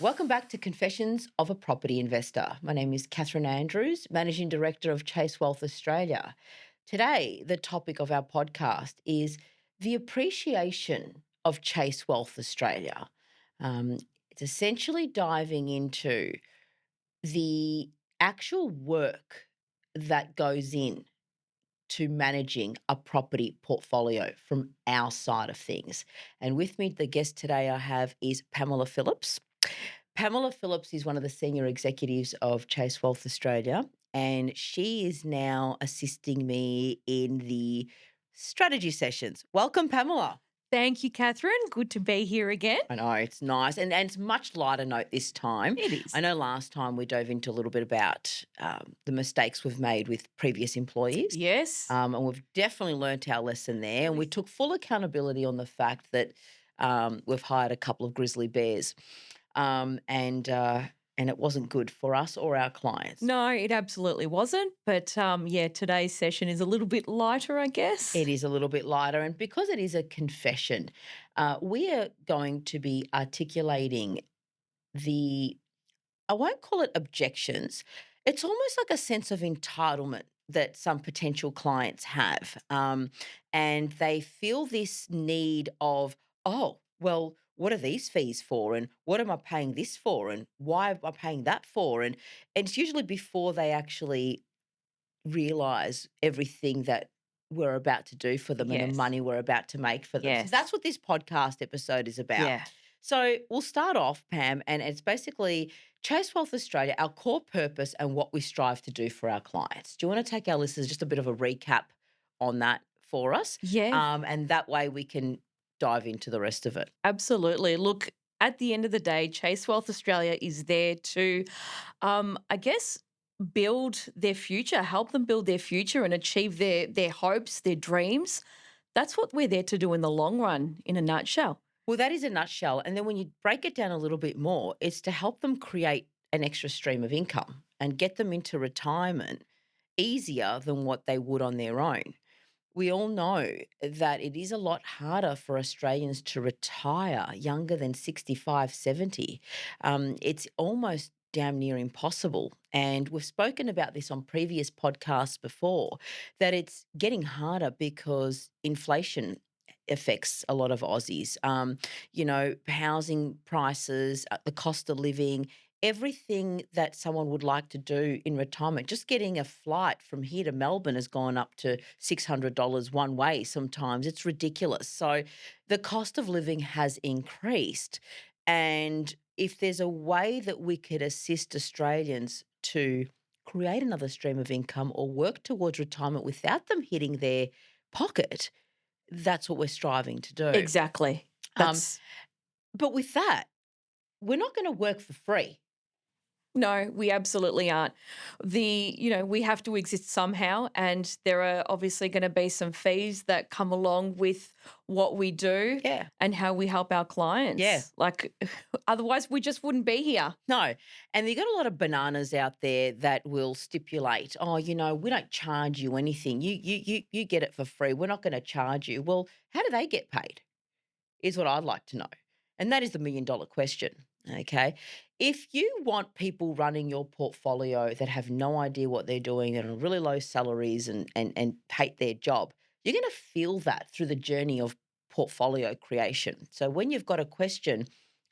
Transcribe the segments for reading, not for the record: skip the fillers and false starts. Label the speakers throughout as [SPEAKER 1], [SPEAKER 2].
[SPEAKER 1] Welcome back to Confessions of a Property Investor. My name is Catherine Andrews, Managing Director of Chase Wealth Australia. Today, the topic of our podcast is the appreciation of Chase Wealth Australia. It's essentially diving into the actual work that goes in to managing a property portfolio from our side of things. And with me, the guest today I have is Pamela Phillips. Pamela Phillips is one of the senior executives of Chase Wealth Australia, and she is now assisting me in the strategy sessions. Welcome, Pamela.
[SPEAKER 2] Thank you, Catherine. Good to be here again.
[SPEAKER 1] I know it's nice, and it's much lighter note this time.
[SPEAKER 2] It is.
[SPEAKER 1] I know last time we dove into a little bit about the mistakes we've made with previous employees.
[SPEAKER 2] Yes.
[SPEAKER 1] And we've definitely learnt our lesson there. And we took full accountability on the fact that we've hired a couple of grizzly bears, and it wasn't good for us or our clients.
[SPEAKER 2] No, it absolutely wasn't. But yeah, today's session is a little bit lighter, I guess.
[SPEAKER 1] It is a little bit lighter, and because it is a confession, we are going to be articulating the I won't call it objections. It's almost like a sense of entitlement that some potential clients have. And they feel this need of, oh, well, what are these fees for? And what am I paying this for? And why am I paying that for? And it's usually before they actually realize everything that we're about to do for them and the
[SPEAKER 2] Yes.
[SPEAKER 1] money we're about to make for them. So
[SPEAKER 2] Yes.
[SPEAKER 1] that's what this podcast episode is about.
[SPEAKER 2] Yeah.
[SPEAKER 1] So we'll start off, Pam, and it's basically Chase Wealth Australia, our core purpose and what we strive to do for our clients. Do you want to take our listeners just a bit of a recap on that for us?
[SPEAKER 2] Yeah,
[SPEAKER 1] And that way we can dive into the rest of it.
[SPEAKER 2] absolutely. Look, at the end of the day, Chase Wealth Australia is there to, I guess, build their future, help them build their future and achieve their hopes, their dreams. That's what we're there to do in the long run, in a nutshell.
[SPEAKER 1] Well, that is a nutshell. And then when you break it down a little bit more, it's to help them create an extra stream of income and get them into retirement easier than what they would on their own. We all know that it is a lot harder for Australians to retire younger than 65, 70. It's almost damn near impossible. And we've spoken about this on previous podcasts before, that it's getting harder because inflation affects a lot of Aussies. Housing prices, the cost of living, everything that someone would like to do in retirement. Just getting a flight from here to Melbourne has gone up to $600 one way sometimes. It's ridiculous. So the cost of living has increased. And if there's a way that we could assist Australians to create another stream of income or work towards retirement without them hitting their pocket, that's what we're striving to do.
[SPEAKER 2] Exactly.
[SPEAKER 1] Um,
[SPEAKER 2] That's
[SPEAKER 1] but with that, we're not going to work for free.
[SPEAKER 2] No, we absolutely aren't. We have to exist somehow, and there are obviously going to be some fees that come along with what we do
[SPEAKER 1] Yeah.
[SPEAKER 2] and how we help our clients.
[SPEAKER 1] Yeah.
[SPEAKER 2] Like, otherwise, we just wouldn't be here.
[SPEAKER 1] No. And you got a lot of bananas out there that will stipulate, oh, we don't charge you anything. You get it for free. We're not going to charge you. Well, how do they get paid? Is what I'd like to know. And that is the $1,000,000 question. Okay. If you want people running your portfolio that have no idea what they're doing, that are on really low salaries and hate their job, you're going to feel that through the journey of portfolio creation. So when you've got a question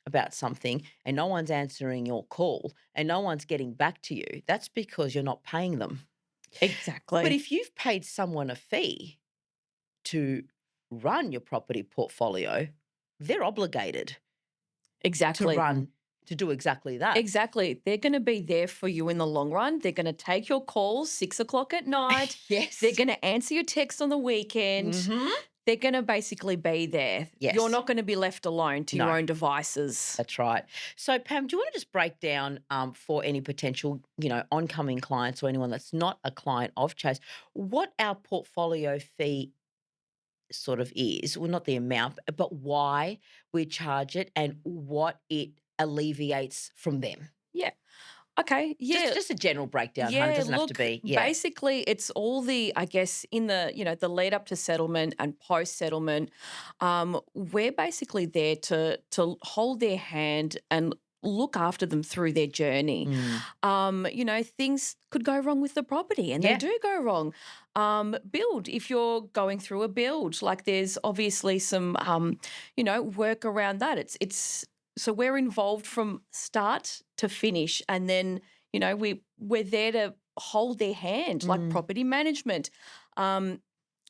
[SPEAKER 1] about something and no one's answering your call and no one's getting back to you, that's because you're not paying them. But
[SPEAKER 2] Exactly.
[SPEAKER 1] if you've paid someone a fee to run your property portfolio, they're obligated to
[SPEAKER 2] Exactly.
[SPEAKER 1] run to do exactly that.
[SPEAKER 2] Exactly. They're going to be there for you in the long run. They're going to take your calls 6 o'clock at night.
[SPEAKER 1] Yes.
[SPEAKER 2] They're going to answer your text on the weekend.
[SPEAKER 1] Mhm.
[SPEAKER 2] They're going to basically be there.
[SPEAKER 1] Yes.
[SPEAKER 2] You're not going to be left alone to
[SPEAKER 1] No.
[SPEAKER 2] your own devices.
[SPEAKER 1] That's right. So, Pam, do you want to just break down for any potential, oncoming clients or anyone that's not a client of Chase, what our portfolio fee sort of is? Well, not the amount, but why we charge it and what it alleviates from them.
[SPEAKER 2] Yeah. Okay. Yeah.
[SPEAKER 1] Just a general breakdown, hun. It
[SPEAKER 2] Yeah.
[SPEAKER 1] doesn't have to
[SPEAKER 2] Look,
[SPEAKER 1] be. Yeah.
[SPEAKER 2] basically, it's all I guess, in the lead up to settlement and post settlement, we're basically there to hold their hand and look after them through their journey.
[SPEAKER 1] Mm.
[SPEAKER 2] Things could go wrong with the property, and they
[SPEAKER 1] Yeah.
[SPEAKER 2] do go wrong. Build, if you're going through a build, like there's obviously some, work around that. It's so we're involved from start to finish, and then we're there to hold their hand, like
[SPEAKER 1] Mm.
[SPEAKER 2] property management. Um,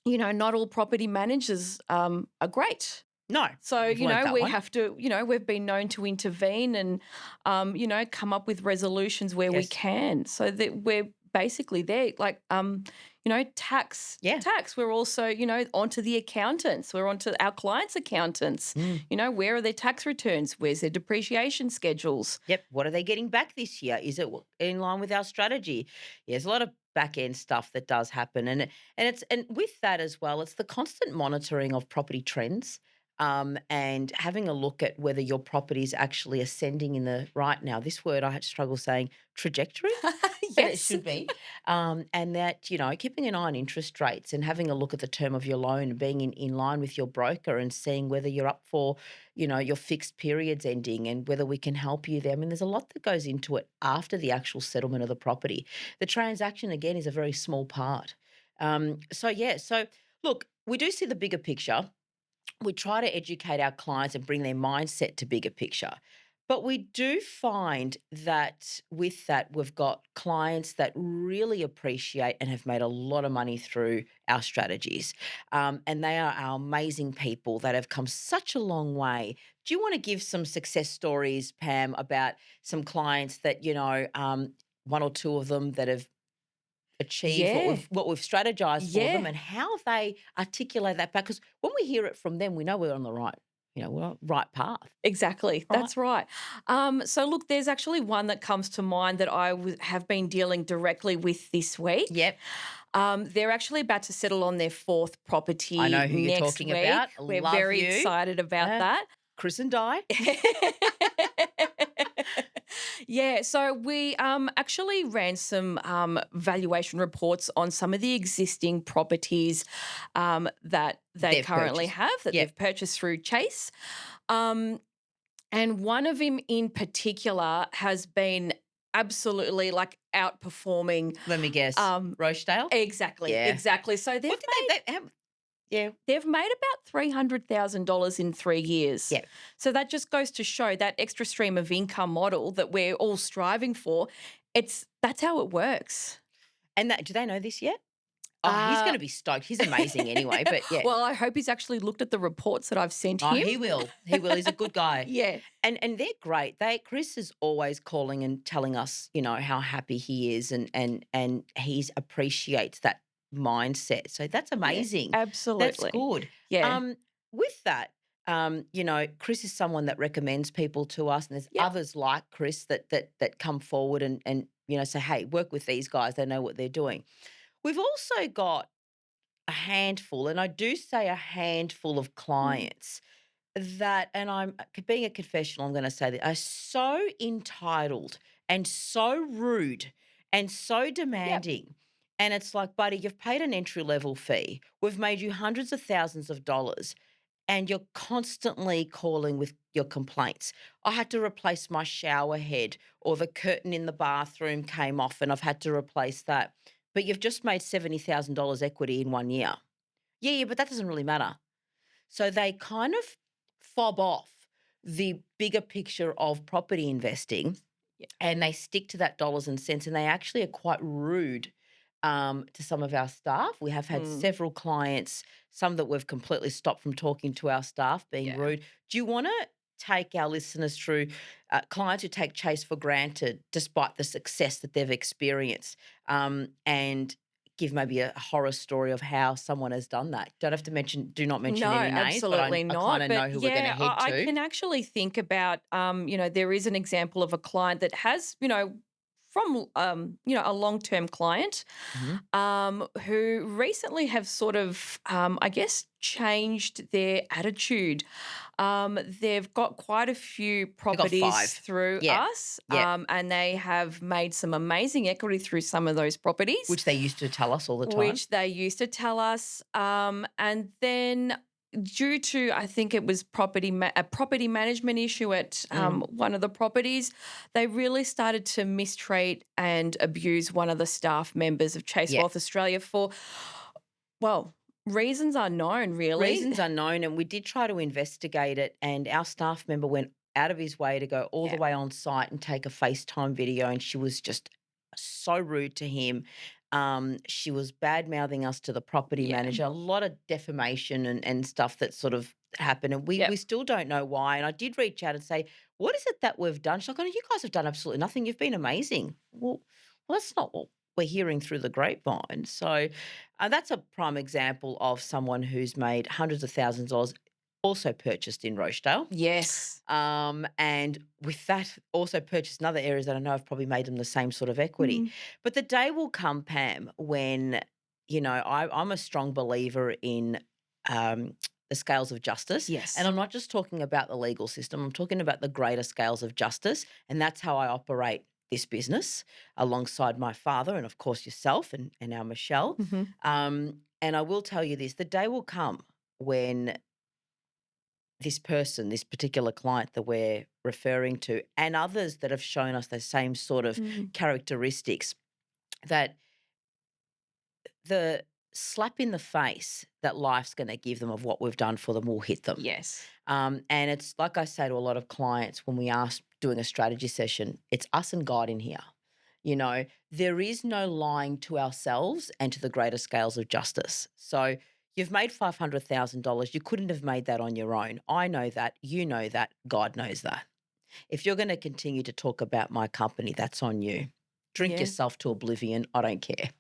[SPEAKER 2] not all property managers are great.
[SPEAKER 1] No,
[SPEAKER 2] So,
[SPEAKER 1] we've learnt that
[SPEAKER 2] we
[SPEAKER 1] one.
[SPEAKER 2] have to, we've been known to intervene and, come up with resolutions where we
[SPEAKER 1] Yes.
[SPEAKER 2] can so that we're basically there. Like,
[SPEAKER 1] Yeah.
[SPEAKER 2] tax, we're also, onto the accountants, we're onto our clients' accountants.
[SPEAKER 1] Mm.
[SPEAKER 2] Where are their tax returns? Where's their depreciation schedules?
[SPEAKER 1] Yep. What are they getting back this year? Is it in line with our strategy? Yeah, there's a lot of back end stuff that does happen, and with that as well, it's the constant monitoring of property trends, and having a look at whether your property is actually ascending in the right now. This word I struggle saying trajectory, but it
[SPEAKER 2] Yes.
[SPEAKER 1] should be. And that, keeping an eye on interest rates and having a look at the term of your loan and being in line with your broker and seeing whether you're up for, your fixed periods ending and whether we can help you there. I mean, there's a lot that goes into it after the actual settlement of the property. The transaction, again, is a very small part. So look, we do see the bigger picture. We try to educate our clients and bring their mindset to bigger picture. But we do find that with that, we've got clients that really appreciate and have made a lot of money through our strategies. And they are our amazing people that have come such a long way. Do you want to give some success stories, Pam, about some clients that, one or two of them that have achieved what
[SPEAKER 2] Yeah.
[SPEAKER 1] we've strategized for them
[SPEAKER 2] Yeah.
[SPEAKER 1] and how they articulate that back? Because when we hear it from them, we know we're on the right, we're on the right path,
[SPEAKER 2] Exactly.
[SPEAKER 1] right?
[SPEAKER 2] That's right. So, look, there's actually one that comes to mind that have been dealing directly with this week.
[SPEAKER 1] Yep.
[SPEAKER 2] They're actually about to settle on their fourth
[SPEAKER 1] I
[SPEAKER 2] property
[SPEAKER 1] know who you're
[SPEAKER 2] next
[SPEAKER 1] talking
[SPEAKER 2] week.
[SPEAKER 1] about.
[SPEAKER 2] We're
[SPEAKER 1] Love
[SPEAKER 2] very
[SPEAKER 1] you.
[SPEAKER 2] excited about
[SPEAKER 1] Uh,
[SPEAKER 2] that.
[SPEAKER 1] Chris and Di.
[SPEAKER 2] Yeah, so we actually ran some valuation reports on some of the existing properties that they
[SPEAKER 1] They've
[SPEAKER 2] currently
[SPEAKER 1] purchased.
[SPEAKER 2] have that
[SPEAKER 1] Yep.
[SPEAKER 2] they've purchased through Chase. Um, and one of them in particular has been absolutely like outperforming.
[SPEAKER 1] Let me guess.
[SPEAKER 2] Um,
[SPEAKER 1] Rochdale?
[SPEAKER 2] exactly,
[SPEAKER 1] Yeah.
[SPEAKER 2] exactly. So
[SPEAKER 1] What did they have? Yeah.
[SPEAKER 2] they've made about $300,000 in 3 years.
[SPEAKER 1] Yeah.
[SPEAKER 2] So that just goes to show that extra stream of income model that we're all striving for. That's how it works.
[SPEAKER 1] And do they know this yet? Oh, he's
[SPEAKER 2] Uh,
[SPEAKER 1] gonna be stoked. He's amazing anyway, but yeah.
[SPEAKER 2] well, I hope he's actually looked at the reports that I've sent
[SPEAKER 1] Oh,
[SPEAKER 2] him.
[SPEAKER 1] he will. He will. He's a good guy.
[SPEAKER 2] Yeah.
[SPEAKER 1] And they're great. Chris is always calling and telling us, how happy he is and he's appreciates that mindset. So that's
[SPEAKER 2] Yeah,
[SPEAKER 1] amazing. That's
[SPEAKER 2] absolutely.
[SPEAKER 1] good.
[SPEAKER 2] Yeah.
[SPEAKER 1] With that, Chris is someone that recommends people to us, and there's
[SPEAKER 2] Yep.
[SPEAKER 1] others like Chris that come forward and say, hey, work with these guys. They know what they're doing. We've also got a handful, and I do say a handful of
[SPEAKER 2] Mm.
[SPEAKER 1] clients that, and I'm being a confessional, I'm going to say that, are so entitled and so rude and so
[SPEAKER 2] Yep.
[SPEAKER 1] demanding. And it's like, buddy, you've paid an entry level fee. We've made you hundreds of thousands of dollars, and you're constantly calling with your complaints. I had to replace my shower head, or the curtain in the bathroom came off, and I've had to replace that. But you've just made $70,000 equity in 1 year. Yeah, but that doesn't really matter. So they kind of fob off the bigger picture of property investing,
[SPEAKER 2] Yeah.
[SPEAKER 1] and they stick to that dollars and cents, and they actually are quite rude to some of our staff. We have had
[SPEAKER 2] Mm.
[SPEAKER 1] several clients, some that we've completely stopped from talking to our staff, being
[SPEAKER 2] Yeah.
[SPEAKER 1] rude. Do you want to take our listeners through clients who take Chase for granted despite the success that they've experienced, and give maybe a horror story of how someone has done that? Do not mention
[SPEAKER 2] No,
[SPEAKER 1] any names, but I,
[SPEAKER 2] absolutely
[SPEAKER 1] I kind
[SPEAKER 2] not.
[SPEAKER 1] of
[SPEAKER 2] But
[SPEAKER 1] know who we're going to
[SPEAKER 2] yeah,
[SPEAKER 1] head
[SPEAKER 2] I
[SPEAKER 1] to.
[SPEAKER 2] can actually think about, there is an example of a client that has, from, a long term client
[SPEAKER 1] Mhm.
[SPEAKER 2] who recently have sort of, I guess, changed their attitude. They've got quite a few
[SPEAKER 1] They got
[SPEAKER 2] properties
[SPEAKER 1] five.
[SPEAKER 2] through
[SPEAKER 1] Yeah,
[SPEAKER 2] us,
[SPEAKER 1] yeah,
[SPEAKER 2] and they have made some amazing equity through some of those properties,
[SPEAKER 1] which they used to tell us all the time.
[SPEAKER 2] which they used to tell us. And then due to, I think it was a property management issue at
[SPEAKER 1] Mm.
[SPEAKER 2] one of the properties, they really started to mistreat and abuse one of the staff members of Chase
[SPEAKER 1] Yeah.
[SPEAKER 2] Wealth Australia for, well, reasons unknown, really.
[SPEAKER 1] Reasons unknown, and we did try to investigate it, and our staff member went out of his way to go all the
[SPEAKER 2] Yeah.
[SPEAKER 1] way on site and take a FaceTime video, and she was just so rude to him. She was bad mouthing us to the property
[SPEAKER 2] Yeah.
[SPEAKER 1] manager, a lot of defamation and stuff that sort of happened, and we
[SPEAKER 2] Yep.
[SPEAKER 1] still don't know why. And I did reach out and say, "What is it that we've done?" She's like, "Oh, you guys have done absolutely nothing. You've been amazing." Well, that's not what we're hearing through the grapevine. So that's a prime example of someone who's made hundreds of thousands of dollars, also purchased in Rochdale.
[SPEAKER 2] Yes.
[SPEAKER 1] And with that, also purchased in other areas that I know have probably made them the same sort of equity.
[SPEAKER 2] Mm.
[SPEAKER 1] But the day will come, Pam, when, I'm a strong believer in the scales of justice. And
[SPEAKER 2] Yes.
[SPEAKER 1] I'm not just talking about the legal system, I'm talking about the greater scales of justice. And that's how I operate this business alongside my father and, of course, yourself and our Michelle.
[SPEAKER 2] Hmm.
[SPEAKER 1] And I will tell you this, the day will come when this person, this particular client that we're referring to, and others that have shown us the same sort of
[SPEAKER 2] Mm.
[SPEAKER 1] characteristics, that the slap in the face that life's going to give them of what we've done for them will hit them.
[SPEAKER 2] Yes.
[SPEAKER 1] And it's like I say to a lot of clients when we ask doing a strategy session, it's us and God in here. There is no lying to ourselves and to the greater scales of justice. So you've made $500,000. You couldn't have made that on your own. I know that. You know that. God knows that. If you're going to continue to talk about my company, that's on you. Drink
[SPEAKER 2] Yeah.
[SPEAKER 1] yourself to oblivion. I don't care.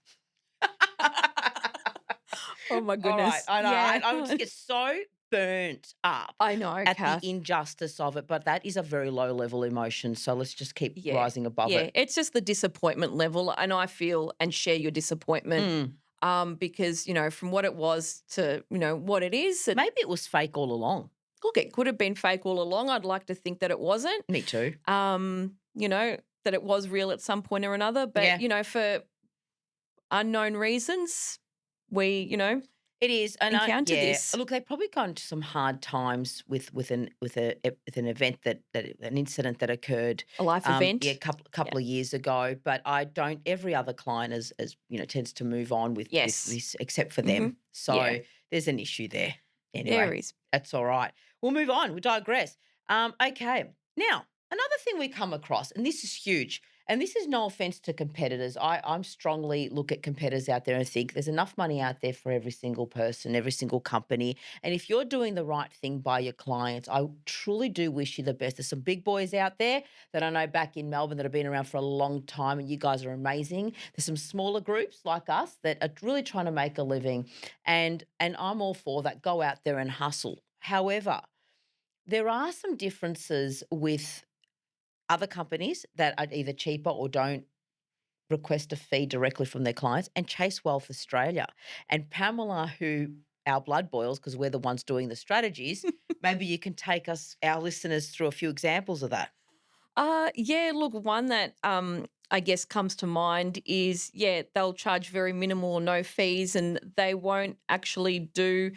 [SPEAKER 2] Oh my
[SPEAKER 1] All right.
[SPEAKER 2] goodness.
[SPEAKER 1] I know.
[SPEAKER 2] Yeah.
[SPEAKER 1] I would just get so burnt up
[SPEAKER 2] I know,
[SPEAKER 1] at the
[SPEAKER 2] Kath.
[SPEAKER 1] injustice of it, but that is a very low level emotion. So let's just keep
[SPEAKER 2] Yeah.
[SPEAKER 1] rising above
[SPEAKER 2] Yeah.
[SPEAKER 1] it.
[SPEAKER 2] It's just the disappointment level. And I feel and share your disappointment.
[SPEAKER 1] Mm.
[SPEAKER 2] Because, from what it was to, what it is,
[SPEAKER 1] Maybe it was fake all along.
[SPEAKER 2] look, it could have been fake all along. I'd like to think that it wasn't.
[SPEAKER 1] Me too.
[SPEAKER 2] That it was real at some point or another. But,
[SPEAKER 1] Yeah.
[SPEAKER 2] For unknown reasons, we,
[SPEAKER 1] It is, and
[SPEAKER 2] encountered
[SPEAKER 1] yeah.
[SPEAKER 2] this.
[SPEAKER 1] Look, they've probably gone to some hard times with an event that an incident that occurred.
[SPEAKER 2] A life
[SPEAKER 1] Yeah,
[SPEAKER 2] event. Yeah.
[SPEAKER 1] couple of years ago. But I don't. Every other client as tends to move on with
[SPEAKER 2] Yes.
[SPEAKER 1] this, except for
[SPEAKER 2] Hmm.
[SPEAKER 1] them.
[SPEAKER 2] Yeah.
[SPEAKER 1] So there's an issue there.
[SPEAKER 2] There
[SPEAKER 1] Anyway,
[SPEAKER 2] is.
[SPEAKER 1] that's all right. We'll move on. We digress. Okay. Now another thing we come across, and this is huge. And this is no offense to competitors. I'm strongly look at competitors out there and think there's enough money out there for every single person, every single company. And if you're doing the right thing by your clients, I truly do wish you the best. There's some big boys out there that I know back in Melbourne that have been around for a long time, and you guys are amazing. There's some smaller groups like us that are really trying to make a living, and I'm all for that. Go out there and hustle. However, there are some differences with other companies that are either cheaper or don't request a fee directly from their clients, and Chase Wealth Australia. And Pamela, who our blood boils because we're the ones doing the strategies, maybe you can take us, our listeners, through a few examples of that.
[SPEAKER 2] Yeah, look, one that I guess comes to mind is, they'll charge very minimal or no fees, and they won't actually do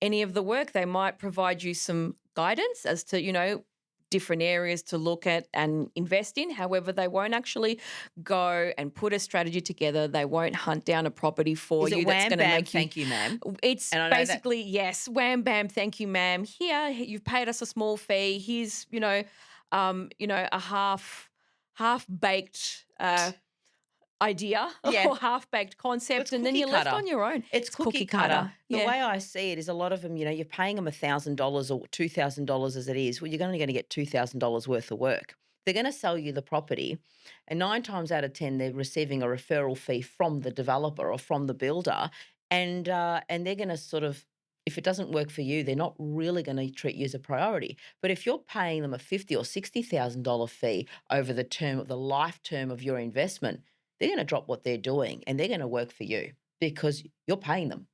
[SPEAKER 2] any of the work. They might provide you some guidance as to, different areas to look at and invest in. However, they won't actually go and put a strategy together. They won't hunt down a property for
[SPEAKER 1] Is it
[SPEAKER 2] you that's
[SPEAKER 1] wham
[SPEAKER 2] going to
[SPEAKER 1] bam?
[SPEAKER 2] make you.
[SPEAKER 1] Thank you, ma'am.
[SPEAKER 2] It's
[SPEAKER 1] And I know that.
[SPEAKER 2] basically, yes, wham bam, thank you, ma'am. Here, you've paid us a small fee. Here's, a half baked idea
[SPEAKER 1] Yeah,
[SPEAKER 2] or half baked
[SPEAKER 1] well,
[SPEAKER 2] concept,
[SPEAKER 1] it's
[SPEAKER 2] and then
[SPEAKER 1] cookie
[SPEAKER 2] you're left
[SPEAKER 1] cutter.
[SPEAKER 2] on your own.
[SPEAKER 1] It's
[SPEAKER 2] It's
[SPEAKER 1] cookie
[SPEAKER 2] cookie
[SPEAKER 1] cutter.
[SPEAKER 2] cutter.
[SPEAKER 1] The
[SPEAKER 2] Yeah.
[SPEAKER 1] way I see it is a lot of them, you're paying them $1,000 or $2,000 as it is. Well, you're only going to get $2,000 worth of work. They're going to sell you the property, and 9 times out of 10, they're receiving a referral fee from the developer or from the builder, and they're going to sort of, if it doesn't work for you, they're not really going to treat you as a priority. But if you're paying them a $50,000 or $60,000 fee over the life term of your investment, they're going to drop what they're doing and they're going to work for you because you're paying them.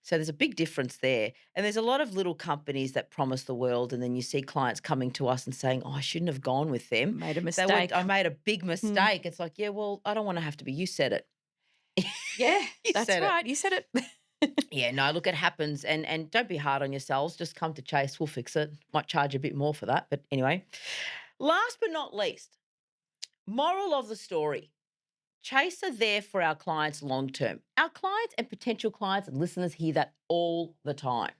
[SPEAKER 1] So there's a big difference there. And there's a lot of little companies that promise the world. And then you see clients coming to us and saying, "Oh, I shouldn't have gone with them.
[SPEAKER 2] Made a
[SPEAKER 1] They went,
[SPEAKER 2] mistake.
[SPEAKER 1] I made a big
[SPEAKER 2] Mm.
[SPEAKER 1] mistake." It's like, yeah, well, I don't want to have to be. You said it.
[SPEAKER 2] Yeah,
[SPEAKER 1] You
[SPEAKER 2] that's
[SPEAKER 1] said it.
[SPEAKER 2] right. You said it.
[SPEAKER 1] Yeah, no, look, it happens, and don't be hard on yourselves. Just come to Chase, we'll fix it. Might charge a bit more for that, but anyway. Last but not least, moral of the story. Chase are there for our clients long term. Our clients and potential clients and listeners hear that all the time.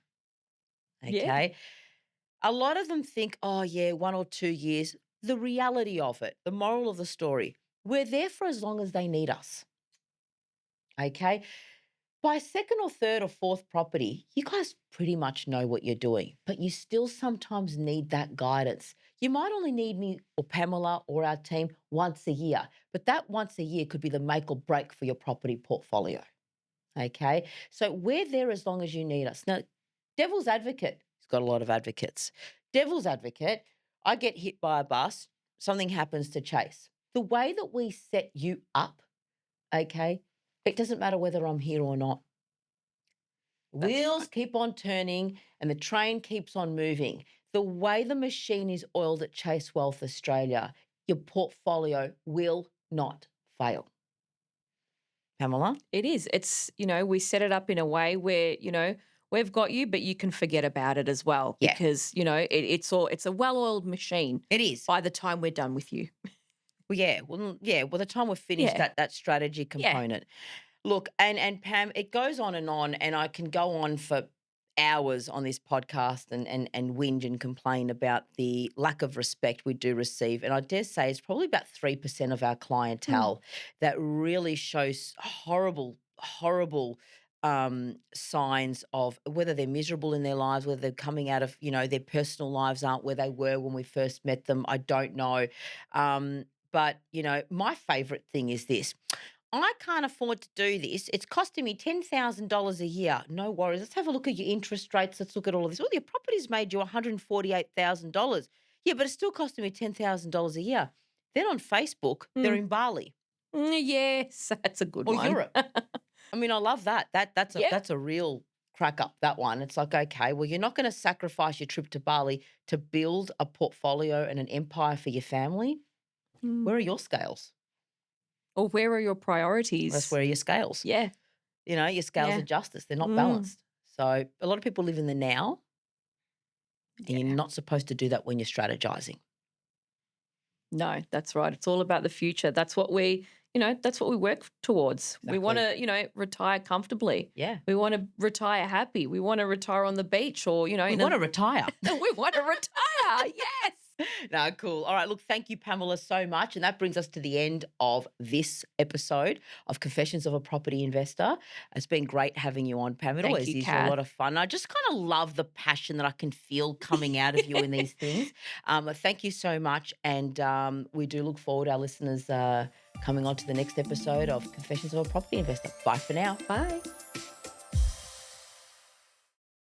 [SPEAKER 2] Yeah.
[SPEAKER 1] Okay. A lot of them think, oh, yeah, 1 or 2 years. The reality of it, the moral of the story, we're there for as long as they need us. Okay. By second or third or fourth property, you guys pretty much know what you're doing, but you still sometimes need that guidance. You might only need me or Pamela or our team once a year, but that once a year could be the make or break for your property portfolio. Okay. So we're there as long as you need us. Now, devil's advocate, he's got a lot of advocates. Devil's advocate, I get hit by a bus, something happens to Chase. The way that we set you up, okay, it doesn't matter whether I'm here or not.
[SPEAKER 2] That's
[SPEAKER 1] Wheels
[SPEAKER 2] right.
[SPEAKER 1] keep on turning and the train keeps on moving. The way the machine is oiled at Chase Wealth Australia, your portfolio will not fail. Pamela?
[SPEAKER 2] It is. It's, we set it up in a way where, we've got you, but you can forget about it as well
[SPEAKER 1] Yeah,
[SPEAKER 2] because, it's a well-oiled machine
[SPEAKER 1] it is.
[SPEAKER 2] by the time we're done with you.
[SPEAKER 1] Well, yeah. Yeah. By the time we've finished
[SPEAKER 2] Yeah.
[SPEAKER 1] that strategy
[SPEAKER 2] Yeah.
[SPEAKER 1] component, look, and Pam, it goes on, and I can go on for hours on this podcast and whinge and complain about the lack of respect we do receive. And I dare say it's probably about 3% of our
[SPEAKER 2] Mm.
[SPEAKER 1] clientele that really shows horrible signs of whether they're miserable in their lives, whether they're coming out of, their personal lives aren't where they were when we first met them. I don't know. But my favorite thing is this. I can't afford to do this. It's costing me $10,000 a year. No worries. Let's have a look at your interest rates. Let's look at all of this. Well, your property's made you $148,000. Yeah, but it's still costing me $10,000 a year. Then on Facebook, they're
[SPEAKER 2] Mm.
[SPEAKER 1] in Bali
[SPEAKER 2] Yes, that's a good
[SPEAKER 1] or
[SPEAKER 2] one.
[SPEAKER 1] Europe. I mean, I love that. That's a
[SPEAKER 2] Yeah.
[SPEAKER 1] that's a real crack up, that one. It's like, okay, well, you're not going to sacrifice your trip to Bali to build a portfolio and an empire for your family.
[SPEAKER 2] Mm.
[SPEAKER 1] Where are your scales?
[SPEAKER 2] Or where are your
[SPEAKER 1] That's
[SPEAKER 2] priorities?
[SPEAKER 1] where are your scales.
[SPEAKER 2] Yeah.
[SPEAKER 1] Your scales
[SPEAKER 2] Yeah.
[SPEAKER 1] of justice, they're not
[SPEAKER 2] Mm.
[SPEAKER 1] balanced. So a lot of people live in the now, and you're
[SPEAKER 2] Yeah.
[SPEAKER 1] not supposed to do that when you're strategizing.
[SPEAKER 2] No, that's right. It's all about the future. That's what we work towards. We want
[SPEAKER 1] Exactly.
[SPEAKER 2] to, retire comfortably.
[SPEAKER 1] Yeah.
[SPEAKER 2] We want to retire happy. We want to retire on the beach or,
[SPEAKER 1] We want to retire.
[SPEAKER 2] we want to retire. Yes.
[SPEAKER 1] No, cool. All right. Look, thank you, Pamela, so much. And that brings us to the end of this episode of Confessions of a Property Investor. It's been great having you on, Pam. It
[SPEAKER 2] Thank
[SPEAKER 1] always
[SPEAKER 2] you,
[SPEAKER 1] is. You're a
[SPEAKER 2] Kath.
[SPEAKER 1] lot of fun. I just kind of love the passion that I can feel coming out of you in these things. Thank you so much. And we do look forward, our listeners, coming on to the next episode of Confessions of a Property Investor. Bye for now.
[SPEAKER 2] Bye.